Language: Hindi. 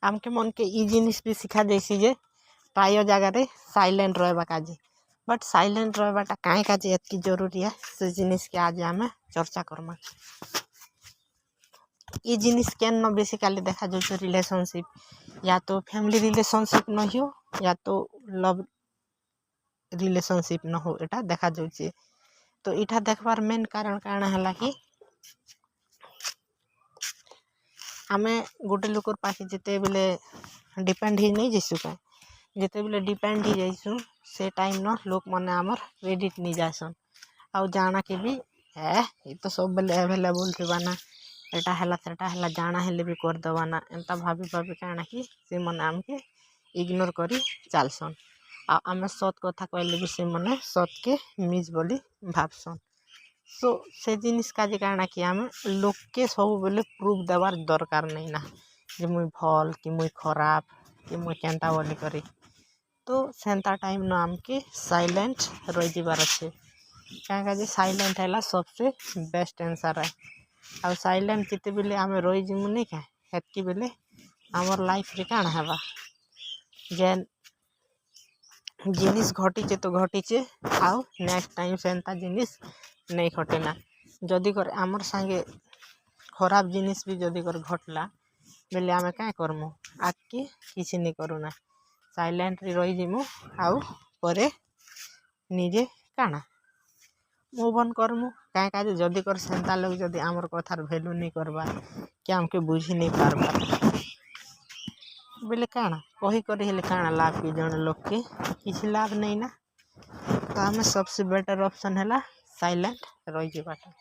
आमके मन के ई जिनिस भी शिखा जैसी जे प्राय जगार साइलेंट रहा काजे बट साइलेंट रहाटा कहीं काजे एतकी जरूरी है से जिनिस के आज आम चर्चा करमा। ये जिनिस केन न बेसिकाली देखा जाए रिलेशनशिप या तो फैमिली रिलेशनशिप न हो या तो लव रिलेशनशिप न हो एटा देखा जाए। तो इटा देखबार मेन कारण कारण है कि आमे गोटे लोकर पाखे जिते बेले डिपेंड ही नहीं जैसु का जिते बेले डिपेंड ही जैसु से टाइम न लोक मैंने आमर क्रेडिट नहीं जासन आउ जाना कि भी है ये तो सब बेले अवेलेबल थी ना एटा है सेटा है जाना हेले भी करदेवा ना एंता भाभी भाभी कहना कि से मैंने आमके इग्नोर करी चलसन आमे सत कथा कहले भी से मैंने सत के मिस बोली भावसन। सो से जिनिस का कारण कि आम लोक के सब बेले प्रूफ देवार दरकार नहीं ना जे मुई भल कि मुई खराब कि मुई केनता बोली करी। तो सेंता टाइम न आमके साइलेंट रही जाबार अच्छे क्या साइलेंट है सबसे बेस्ट आंसर है। आ साइलेंट जिते बेले आम रही जिमु नहीं क्या हेतकी बेले आमर लाइफ रे काण हेबा जेन जिनिस घटीचे तो घटीचे आउ नेक्स्ट टाइम सेंता जिनिस नहीं घटेना जदि कर आमर संगे खराब जिनिस भी जदि कर घटला बेले आमे क्या करमु आगे किसी नहीं करूना साइलेंट रही जिमु आउ परे निजे काना मूव ऑन करमु क्या क्या जदि कर सेंता लोग जदि आमर कथार वैल्यू नहीं करबा क्या हमके बुझी नहीं पारबा बेले काना कही करी हेले काना लाभ कि जन लोग के किसी लाभ नहीं ना। तो आम सबसे बेटर ऑप्शन है साइलेंट रही जाबाटा।